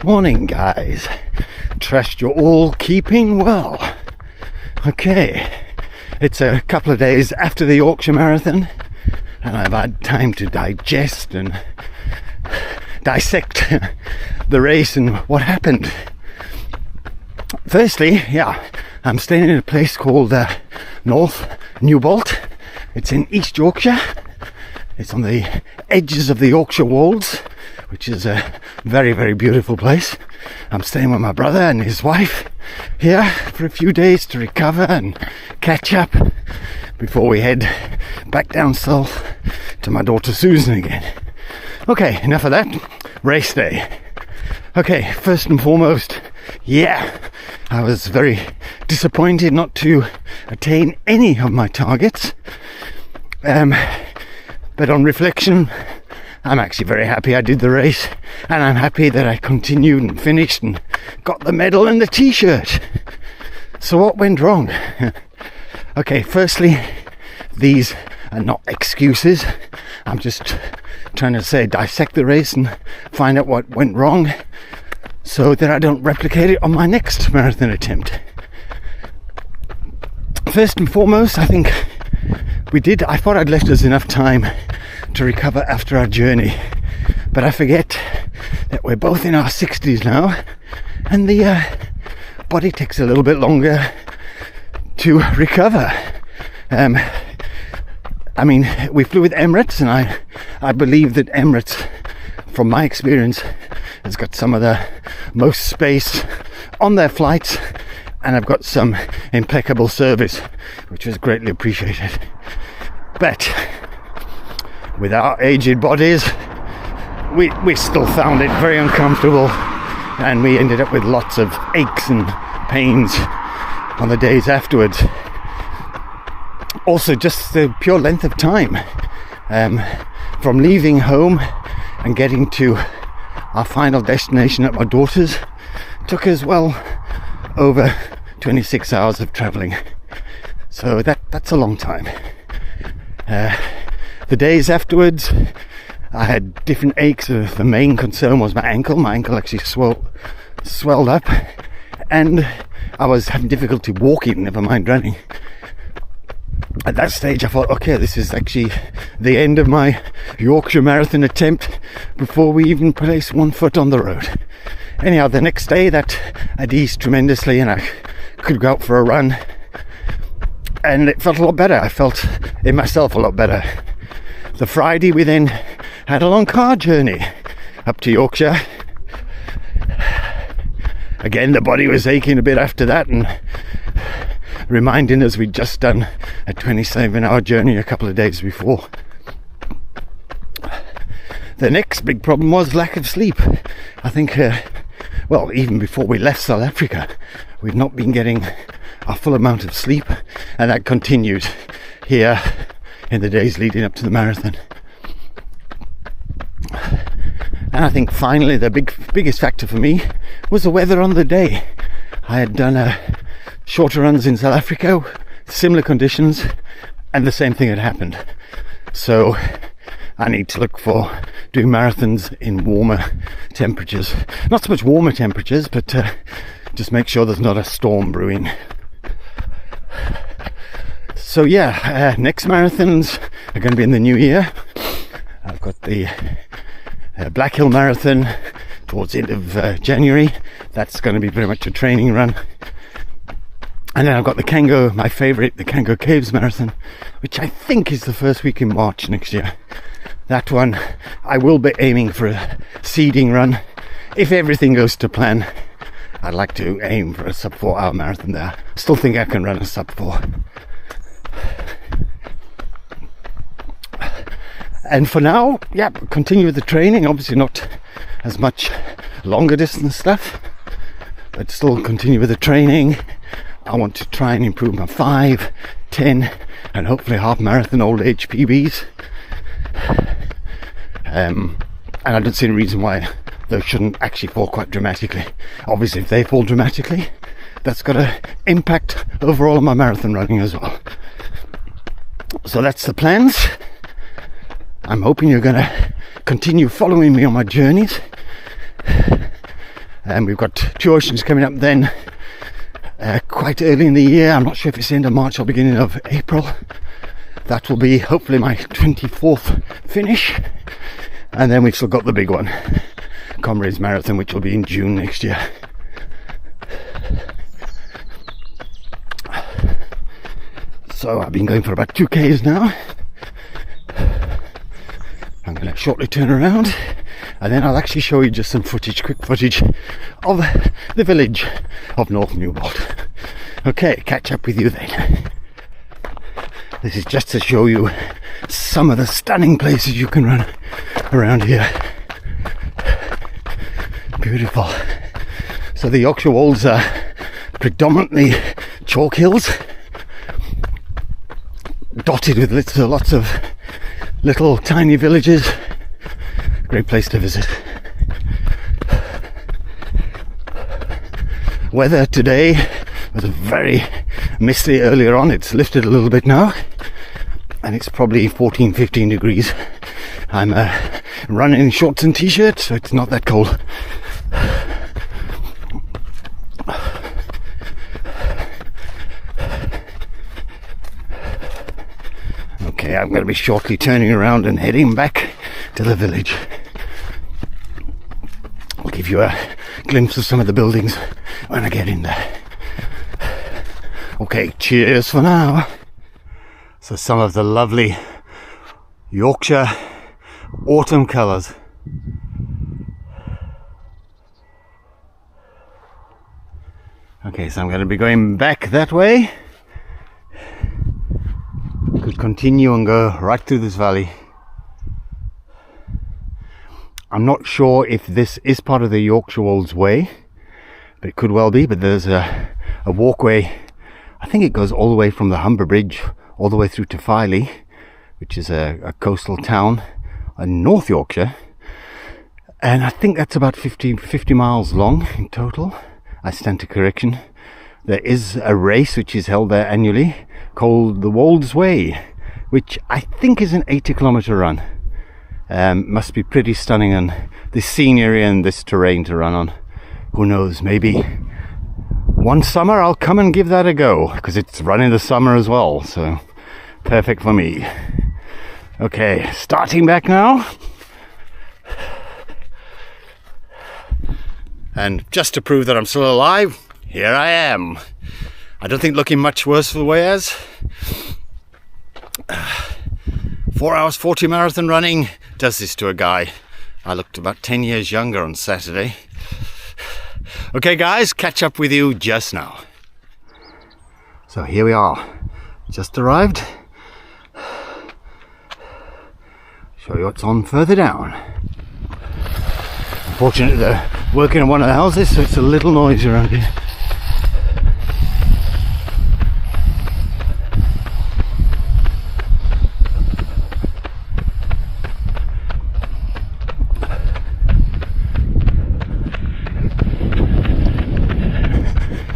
Morning, guys. Trust you're all keeping well. Okay, it's a couple of days after the Yorkshire Marathon, and I've had time to digest and dissect the race and what happened. Firstly, I'm staying in a place called North Newbolt. It's in East Yorkshire. It's on the edges of the Yorkshire Wolds, which is a very, very beautiful place. I'm staying with my brother and his wife here for a few days to recover and catch up before we head back down south to my daughter Susan again. Okay, enough of that. Race day. Okay, first and foremost, I was very disappointed not to attain any of my targets. But on reflection, I'm actually very happy I did the race, and I'm happy that I continued and finished and got the medal and the t-shirt. So what went wrong? Okay, firstly, these are not excuses. I'm just trying to dissect the race and find out what went wrong so that I don't replicate it on my next marathon attempt. First and foremost, I think I thought I'd left us enough time to recover after our journey, but I forget that we're both in our 60s now, and the body takes a little bit longer to recover. We flew with Emirates, and I believe that Emirates, from my experience, has got some of the most space on their flights, and I've got some impeccable service, which was greatly appreciated. But with our aged bodies, we still found it very uncomfortable, and we ended up with lots of aches and pains on the days afterwards. Also, just the pure length of time from leaving home and getting to our final destination at my daughter's took us well over 26 hours of travelling. So that's a long time. The days afterwards, I had different aches. The main concern was my ankle. My ankle actually swelled up, and I was having difficulty walking, never mind running. At that stage I thought, okay, this is actually the end of my Yorkshire Marathon attempt before we even place one foot on the road. Anyhow, the next day that I'd eased tremendously and I could go out for a run, and it felt a lot better. I felt in myself a lot better. The Friday we then had a long car journey up to Yorkshire. Again, the body was aching a bit after that and reminding us we'd just done a 27-hour journey a couple of days before. The next big problem was lack of sleep. I think, even before we left South Africa, we'd not been getting a full amount of sleep, and that continued here in the days leading up to the marathon. And I think finally the biggest factor for me was the weather on the day. I had done shorter runs in South Africa, similar conditions, and the same thing had happened. So I need to look for doing marathons in warmer temperatures. Not so much warmer temperatures, but just make sure there's not a storm brewing. So next marathons are going to be in the new year. I've got the Black Hill Marathon towards the end of January. That's going to be very much a training run. And then I've got my favourite, the Kango Caves Marathon, which I think is the first week in March next year. That one, I will be aiming for a seeding run. If everything goes to plan, I'd like to aim for a sub 4 hour marathon there. Still think I can run a sub 4. And for now, continue with the training. Obviously not as much longer distance stuff, but still continue with the training. I want to try and improve my 5, 10 and hopefully half marathon old age PBs. And I don't see any reason why those shouldn't actually fall quite dramatically. Obviously if they fall dramatically, that's got an impact overall on my marathon running as well. So that's the plans. I'm hoping you're going to continue following me on my journeys. And we've got 2 oceans coming up then quite early in the year. I'm not sure if it's the end of March or beginning of April. That will be hopefully my 24th finish. And then we've still got the big one, Comrades Marathon, which will be in June next year. So I've been going for about 2Ks now. I'm going to shortly turn around and then I'll actually show you just some footage, quick footage of the village of North Newbold. Okay, catch up with you then. This is just to show you some of the stunning places you can run around here. Beautiful. So the Yorkshire Wolds are predominantly chalk hills, dotted with lots of little tiny villages. Great place to visit. Weather today was very misty earlier on. It's lifted a little bit now and it's probably 14-15 degrees. I'm running in shorts and t-shirts, so it's not that cold. Okay, I'm going to be shortly turning around and heading back to the village. I'll give you a glimpse of some of the buildings when I get in there. Okay, cheers for now. So some of the lovely Yorkshire autumn colours. Okay, so I'm going to be going back that way. Could continue and go right through this valley. I'm not sure if this is part of the Yorkshire Wolds Way, but it could well be. But there's a walkway, I think it goes all the way from the Humber Bridge all the way through to Filey, which is a coastal town in North Yorkshire, and I think that's about 50 miles long in total. I stand to correction. There is a race which is held there annually called the Wolds Way, which I think is an 80-kilometer run. Must be pretty stunning, and this scenery and this terrain to run on. Who knows, maybe one summer I'll come and give that a go, because it's run in the summer as well, so perfect for me. Okay, starting back now. And just to prove that I'm still alive, here I am. I don't think looking much worse for the wears. 4 hours 40 marathon running does this to a guy. I looked about 10 years younger on Saturday. Okay guys, catch up with you just now. So here we are, just arrived. Show you what's on further down. Unfortunately they're working on one of the houses, so it's a little noisy around here.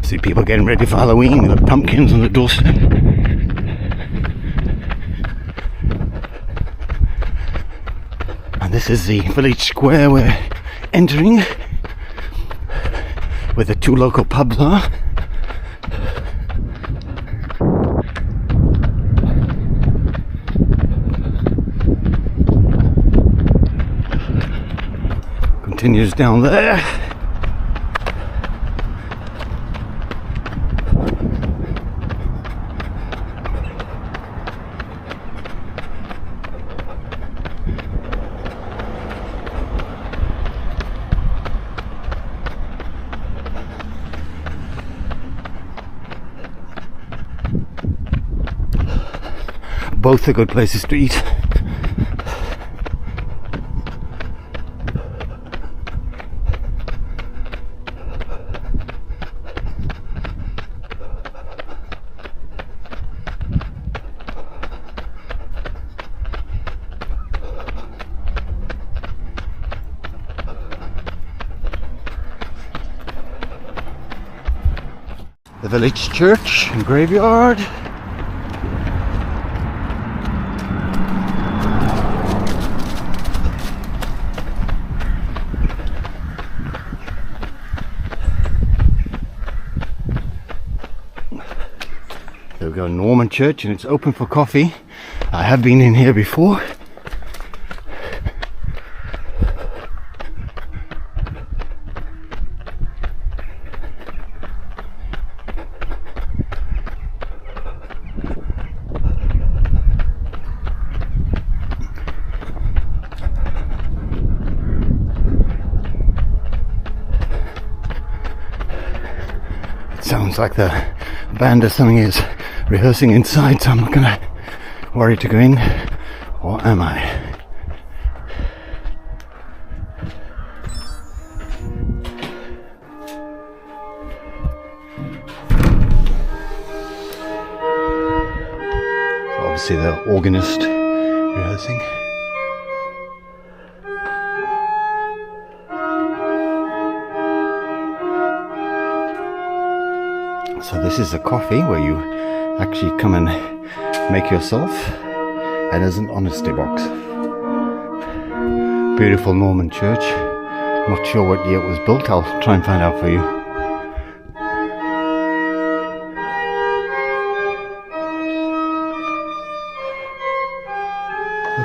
See people getting ready for Halloween with the pumpkins on the doorstep. And this is the village square we're entering, where the 2 local pubs are. Continues down there. Both are good places to eat. The village church and graveyard. There we go, Norman Church, and it's open for coffee. I have been in here before. Sounds like the band or something is rehearsing inside, so I'm not gonna worry to go in, or am I? So obviously the organist rehearsing. So this is a coffee where you actually come and make yourself, and there's an honesty box. Beautiful Norman church. Not sure what year it was built. I'll try and find out for you.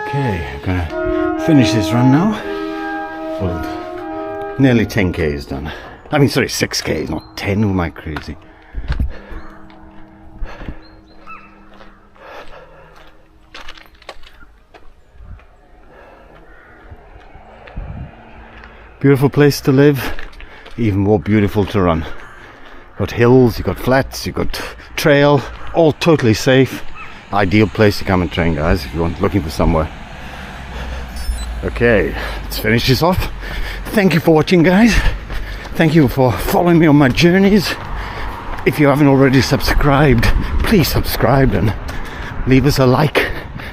Okay, I'm gonna finish this run now. Well, nearly 10k is done. I mean, sorry, 6k, not 10. Who am I crazy? Beautiful place to live, even more beautiful to run. Got hills, you got flats, you got trail, all totally safe. Ideal place to come and train, guys, if you're looking for somewhere. Okay, let's finish this off. Thank you for watching, guys. Thank you for following me on my journeys. If you haven't already subscribed, please subscribe and leave us a like.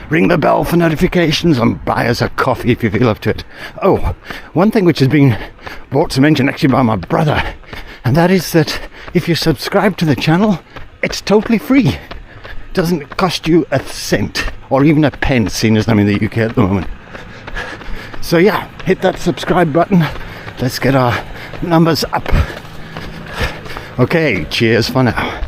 Ring the bell for notifications and buy us a coffee if you feel up to it. Oh, one thing which has been brought to mention actually by my brother, and that is that if you subscribe to the channel, it's totally free. It doesn't cost you a cent or even a pence, seeing as I'm in the UK at the moment. So yeah, hit that subscribe button. Let's get our numbers up. Okay, cheers for now.